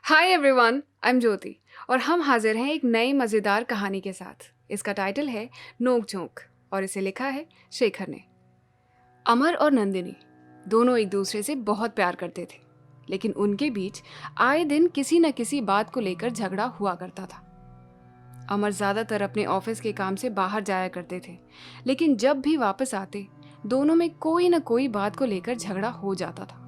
Hi everyone, I am ज्योति और हम हाजिर हैं एक नई मज़ेदार कहानी के साथ। इसका टाइटल है नोक झोंक और इसे लिखा है शेखर ने। अमर और नंदिनी दोनों एक दूसरे से बहुत प्यार करते थे, लेकिन उनके बीच आए दिन किसी न किसी बात को लेकर झगड़ा हुआ करता था। अमर ज़्यादातर अपने ऑफिस के काम से बाहर जाया करते थे, लेकिन जब भी वापस आते दोनों में कोई न कोई बात को लेकर झगड़ा हो जाता था।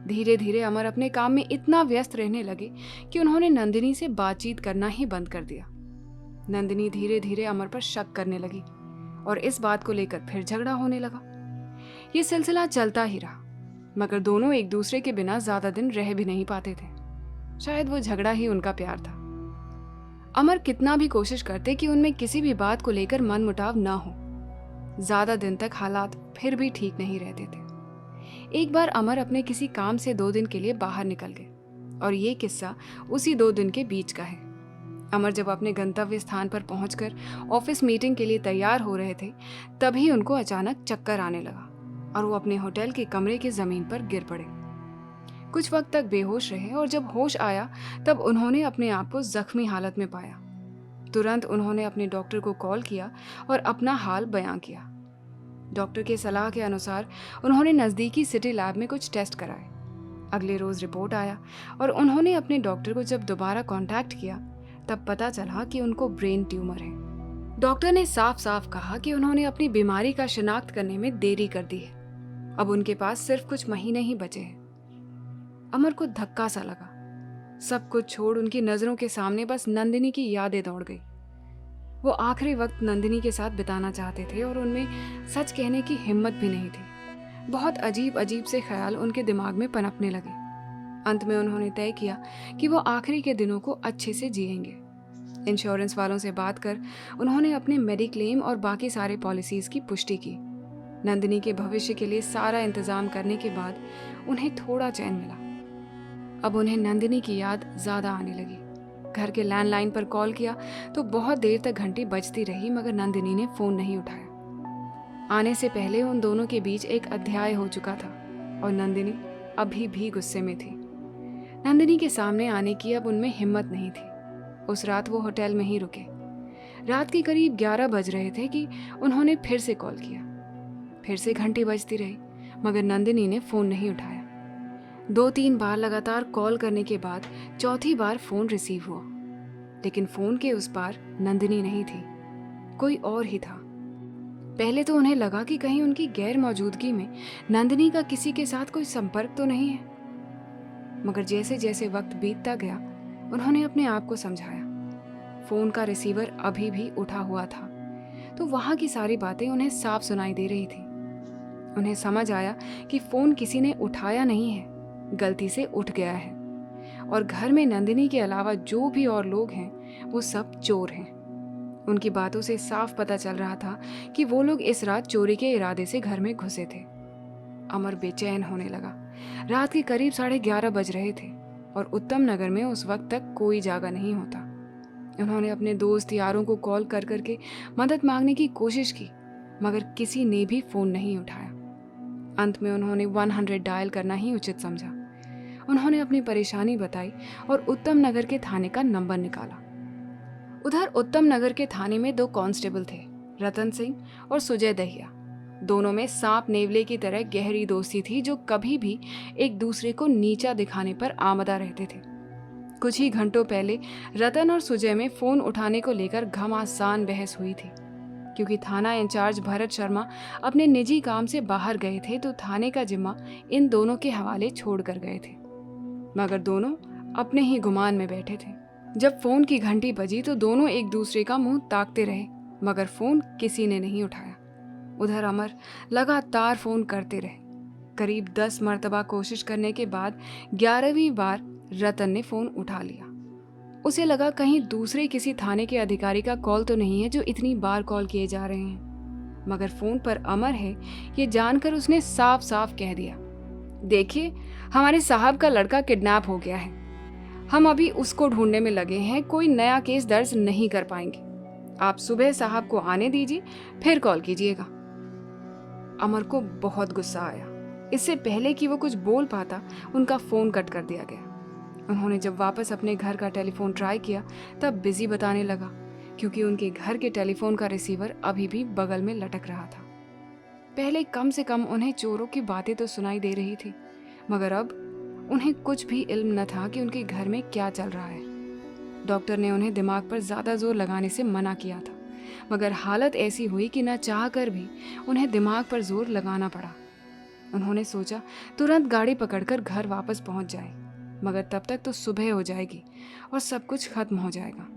धीरे धीरे अमर अपने काम में इतना व्यस्त रहने लगे कि उन्होंने नंदिनी से बातचीत करना ही बंद कर दिया। नंदिनी धीरे धीरे अमर पर शक करने लगी और इस बात को लेकर फिर झगड़ा होने लगा। ये सिलसिला चलता ही रहा, मगर दोनों एक दूसरे के बिना ज्यादा दिन रह भी नहीं पाते थे। शायद वो झगड़ा ही उनका प्यार था। अमर कितना भी कोशिश करते कि उनमें किसी भी बात को लेकर मनमुटाव न हो, ज्यादा दिन तक हालात फिर भी ठीक नहीं रहते थे। एक बार अमर अपने किसी काम से 2 दिन के लिए बाहर निकल गए और ये किस्सा उसी 2 दिन के बीच का है। अमर जब अपने गंतव्य स्थान पर पहुंचकर ऑफिस मीटिंग के लिए तैयार हो रहे थे, तभी उनको अचानक चक्कर आने लगा और वो अपने होटल के कमरे की जमीन पर गिर पड़े। कुछ वक्त तक बेहोश रहे और जब होश आया तब उन्होंने अपने आप को जख्मी हालत में पाया। तुरंत उन्होंने अपने डॉक्टर को कॉल किया और अपना हाल बयां किया। डॉक्टर के सलाह के अनुसार उन्होंने नज़दीकी सिटी लैब में कुछ टेस्ट कराए। अगले रोज रिपोर्ट आया और उन्होंने अपने डॉक्टर को जब दोबारा कांटेक्ट किया तब पता चला कि उनको ब्रेन ट्यूमर है। डॉक्टर ने साफ साफ कहा कि उन्होंने अपनी बीमारी का शिनाख्त करने में देरी कर दी है। अब उनके पास सिर्फ कुछ महीने ही बचे हैं। अमर को धक्का सा लगा। सब कुछ छोड़ उनकी नजरों के सामने बस नंदिनी की यादें दौड़ गई। वो आखिरी वक्त नंदिनी के साथ बिताना चाहते थे और उनमें सच कहने की हिम्मत भी नहीं थी। बहुत अजीब अजीब से ख्याल उनके दिमाग में पनपने लगे। अंत में उन्होंने तय किया कि वो आखिरी के दिनों को अच्छे से जिएंगे। इंश्योरेंस वालों से बात कर उन्होंने अपने मेडिक्लेम और बाकी सारे पॉलिसीज की पुष्टि की। नंदिनी के भविष्य के लिए सारा इंतजाम करने के बाद उन्हें थोड़ा चैन मिला। अब उन्हें नंदिनी की याद ज्यादा आने लगी। घर के लैंडलाइन पर कॉल किया तो बहुत देर तक घंटी बजती रही, मगर नंदिनी ने फोन नहीं उठाया। आने से पहले उन दोनों के बीच एक अध्याय हो चुका था और नंदिनी अभी भी गुस्से में थी। नंदिनी के सामने आने की अब उनमें हिम्मत नहीं थी। उस रात वो होटल में ही रुके। रात के करीब 11 बज रहे थे कि उन्होंने फिर से कॉल किया। फिर से घंटी बजती रही, मगर नंदिनी ने फोन नहीं उठाया। 2-3 बार लगातार कॉल करने के बाद चौथी बार फोन रिसीव हुआ, लेकिन फोन के उस पार नंदिनी नहीं थी, कोई और ही था। पहले तो उन्हें लगा कि कहीं उनकी गैर मौजूदगी में नंदिनी का किसी के साथ कोई संपर्क तो नहीं है, मगर जैसे जैसे वक्त बीतता गया उन्होंने अपने आप को समझाया। फोन का रिसीवर अभी भी उठा हुआ था, तो वहां की सारी बातें उन्हें साफ सुनाई दे रही थी। उन्हें समझ आया कि फोन किसी ने उठाया नहीं है, गलती से उठ गया है और घर में नंदिनी के अलावा जो भी और लोग हैं वो सब चोर हैं। उनकी बातों से साफ पता चल रहा था कि वो लोग इस रात चोरी के इरादे से घर में घुसे थे। अमर बेचैन होने लगा। रात के करीब 11:30 बज रहे थे और उत्तम नगर में उस वक्त तक कोई जागा नहीं होता। उन्होंने अपने दोस्त यारों को कॉल कर करके मदद मांगने की कोशिश की, मगर किसी ने भी फोन नहीं उठाया। अंत में उन्होंने 100 डायल करना ही उचित समझा। उन्होंने अपनी परेशानी बताई और उत्तम नगर के थाने का नंबर निकाला। उधर उत्तम नगर के थाने में 2 कांस्टेबल थे, रतन सिंह और सुजय दहिया। दोनों में सांप नेवले की तरह गहरी दोस्ती थी, जो कभी भी एक दूसरे को नीचा दिखाने पर आमदा रहते थे। कुछ ही घंटों पहले रतन और सुजय में फोन उठाने को लेकर घमासान बहस हुई थी। क्योंकि थाना इंचार्ज भरत शर्मा अपने निजी काम से बाहर गए थे, तो थाने का जिम्मा इन दोनों के हवाले छोड़ कर गए थे, मगर दोनों अपने ही गुमान में बैठे थे। जब फोन की घंटी बजी तो दोनों एक दूसरे का मुंह ताकते रहे, मगर फोन किसी ने नहीं उठाया। उधर अमर लगातार फोन करते रहे। करीब 10 मर्तबा कोशिश करने के बाद 11वीं बार रतन ने फोन उठा लिया। उसे लगा कहीं दूसरे किसी थाने के अधिकारी का कॉल तो नहीं है जो इतनी बार कॉल किए जा रहे हैं, मगर फोन पर अमर है ये जानकर उसने साफ साफ कह दिया, देखिए हमारे साहब का लड़का किडनैप हो गया है, हम अभी उसको ढूंढने में लगे हैं, कोई नया केस दर्ज नहीं कर पाएंगे, आप सुबह साहब को आने दीजिए फिर कॉल कीजिएगा। अमर को बहुत गुस्सा आया। इससे पहले कि वो कुछ बोल पाता उनका फोन कट कर दिया गया। उन्होंने जब वापस अपने घर का टेलीफोन ट्राई किया तब बिजी बताने लगा, क्योंकि उनके घर के टेलीफोन का रिसीवर अभी भी बगल में लटक रहा था। पहले कम से कम उन्हें चोरों की बातें तो सुनाई दे रही थी, मगर अब उन्हें कुछ भी इल्म न था कि उनके घर में क्या चल रहा है। डॉक्टर ने उन्हें दिमाग पर ज़्यादा जोर लगाने से मना किया था, मगर हालत ऐसी हुई कि न चाह कर भी उन्हें दिमाग पर जोर लगाना पड़ा। उन्होंने सोचा तुरंत गाड़ी पकड़कर घर वापस पहुंच जाए, मगर तब तक तो सुबह हो जाएगी और सब कुछ खत्म हो जाएगा।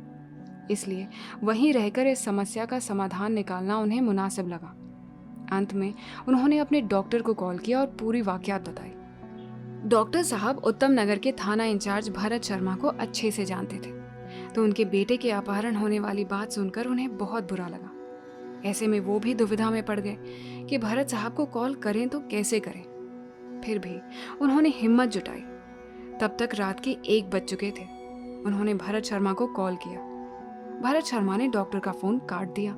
इसलिए वहीं रहकर इस समस्या का समाधान निकालना उन्हें मुनासिब लगा। अंत में उन्होंने अपने डॉक्टर को कॉल किया और पूरी वाकयात बताई। डॉक्टर साहब उत्तम नगर के थाना इंचार्ज भरत शर्मा को अच्छे से जानते थे, तो उनके बेटे के अपहरण होने वाली बात सुनकर उन्हें बहुत बुरा लगा। ऐसे में वो भी दुविधा में पड़ गए कि भरत साहब को कॉल करें तो कैसे करें। फिर भी उन्होंने हिम्मत जुटाई। तब तक रात के 1 बज चुके थे। उन्होंने भरत शर्मा को कॉल किया। भरत शर्मा ने डॉक्टर का फोन काट दिया।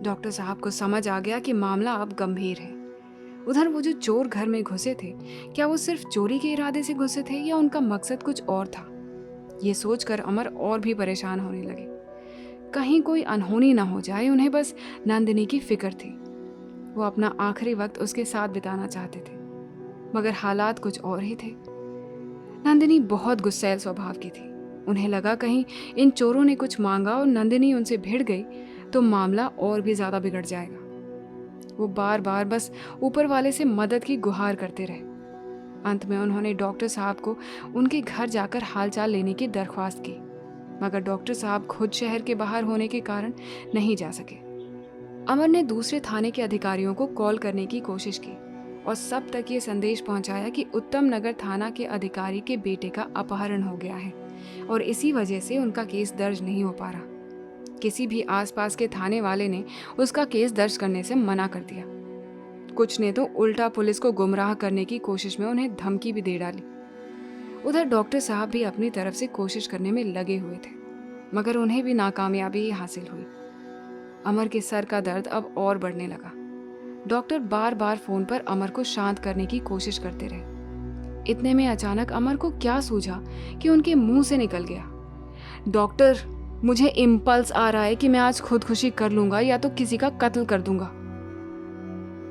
डॉक्टर साहब को समझ आ गया कि मामला अब गंभीर है। उधर वो जो चोर घर में घुसे थे, क्या वो सिर्फ चोरी के इरादे से घुसे थे या उनका मकसद कुछ और था? ये सोचकर अमर और भी परेशान होने लगे। कहीं कोई अनहोनी ना हो जाए। उन्हें बस नंदिनी की फिक्र थी। वो अपना आखिरी वक्त उसके साथ बिताना चाहते थे, मगर हालात कुछ और ही थे। नंदिनी बहुत गुस्सैल स्वभाव की थी। उन्हें लगा कहीं इन चोरों ने कुछ मांगा और नंदिनी उनसे भिड़ गई तो मामला और भी ज्यादा बिगड़ जाएगा। वो बार बार बस ऊपर वाले से मदद की गुहार करते रहे। अंत में उन्होंने डॉक्टर साहब को उनके घर जाकर हालचाल लेने की दरख्वास्त की, मगर डॉक्टर साहब खुद शहर के बाहर होने के कारण नहीं जा सके। अमर ने दूसरे थाने के अधिकारियों को कॉल करने की कोशिश की और सब तक ये संदेश पहुंचाया कि उत्तम नगर थाना के अधिकारी के बेटे का अपहरण हो गया है और इसी वजह से उनका केस दर्ज नहीं हो पा रहा। किसी भी आसपास के थाने वाले ने उसका केस दर्ज करने से मना कर दिया। कुछ ने तो उल्टा पुलिस को गुमराह करने की कोशिश में उन्हें धमकी भी दे डाली। उधर डॉक्टर साहब भी अपनी तरफ से कोशिश करने में लगे हुए थे, मगर उन्हें भी नाकामयाबी ही हासिल हुई। अमर के सर का दर्द अब और बढ़ने लगा। डॉक्टर बार बार फोन पर अमर को शांत करने की कोशिश करते रहे। इतने में अचानक अमर को क्या सूझा कि उनके मुंह से निकल गया, डॉक्टर, मुझे इम्पल्स आ रहा है कि मैं आज खुदकुशी कर लूंगा या तो किसी का कत्ल कर दूंगा।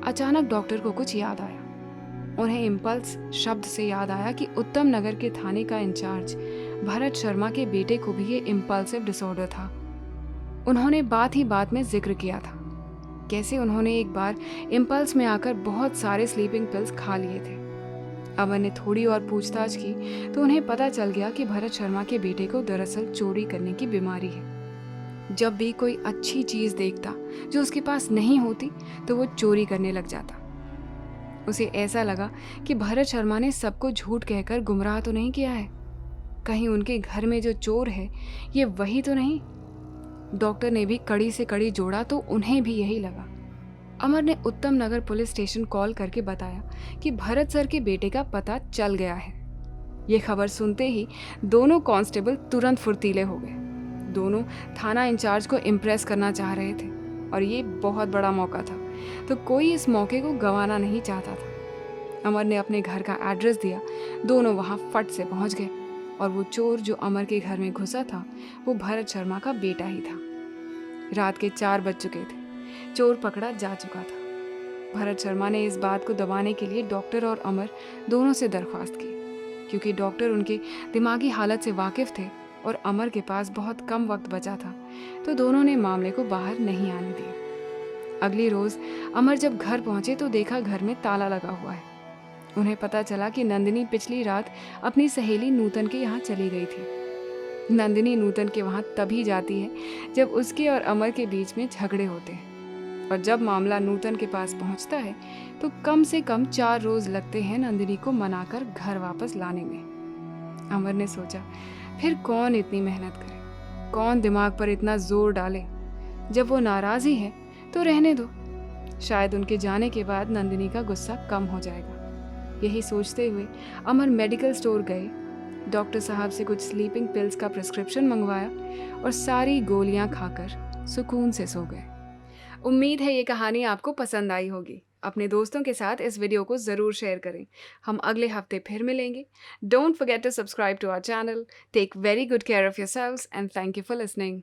अचानक डॉक्टर को कुछ याद आया। उन्हें इम्पल्स शब्द से याद आया कि उत्तम नगर के थाने का इंचार्ज भरत शर्मा के बेटे को भी ये इम्पल्सिव डिसऑर्डर था। उन्होंने बात ही बात में जिक्र किया था कैसे उन्होंने एक बार इम्पल्स में आकर बहुत सारे स्लीपिंग पिल्स खा लिए थे। अमर ने थोड़ी और पूछताछ की तो उन्हें पता चल गया कि भरत शर्मा के बेटे को दरअसल चोरी करने की बीमारी है। जब भी कोई अच्छी चीज देखता जो उसके पास नहीं होती तो वो चोरी करने लग जाता। उसे ऐसा लगा कि भरत शर्मा ने सबको झूठ कहकर गुमराह तो नहीं किया है। कहीं उनके घर में जो चोर है ये वही तो नहीं। डॉक्टर ने भी कड़ी से कड़ी जोड़ा तो उन्हें भी यही लगा। अमर ने उत्तम नगर पुलिस स्टेशन कॉल करके बताया कि भरत सर के बेटे का पता चल गया है। ये खबर सुनते ही दोनों कांस्टेबल तुरंत फुर्तीले हो गए। दोनों थाना इंचार्ज को इम्प्रेस करना चाह रहे थे और ये बहुत बड़ा मौका था, तो कोई इस मौके को गंवाना नहीं चाहता था। अमर ने अपने घर का एड्रेस दिया। दोनों वहां फट से पहुंच गए और वो चोर जो अमर के घर में घुसा था वो भरत शर्मा का बेटा ही था। रात के 4 बज चुके थे। चोर पकड़ा जा चुका था। भरत शर्मा ने इस बात को दबाने के लिए डॉक्टर और अमर दोनों से दरख्वास्त की, क्योंकि डॉक्टर उनके दिमागी हालत से वाकिफ थे और अमर के पास बहुत कम वक्त बचा था, तो दोनों ने मामले को बाहर नहीं आने दिया। अगली रोज अमर जब घर पहुंचे तो देखा घर में ताला लगा हुआ है। उन्हें पता चला कि नंदिनी पिछली रात अपनी सहेली नूतन के यहाँ चली गई थी। नंदिनी नूतन के वहाँ तभी जाती है जब उसके और अमर के बीच में झगड़े होते हैं, और जब मामला नूतन के पास पहुंचता है तो कम से कम 4 रोज लगते हैं नंदिनी को मनाकर घर वापस लाने में। अमर ने सोचा, फिर कौन इतनी मेहनत करे, कौन दिमाग पर इतना जोर डाले। जब वो नाराज ही है तो रहने दो, शायद उनके जाने के बाद नंदिनी का गुस्सा कम हो जाएगा। यही सोचते हुए अमर मेडिकल स्टोर गए, डॉक्टर साहब से कुछ स्लीपिंग पिल्स का प्रिस्क्रिप्शन मंगवाया और सारी गोलियां खाकर सुकून से सो गए। उम्मीद है ये कहानी आपको पसंद आई होगी। अपने दोस्तों के साथ इस वीडियो को ज़रूर शेयर करें। हम अगले हफ्ते फिर मिलेंगे। Don't forget to subscribe to our channel. Take very good care of yourselves and thank you for listening.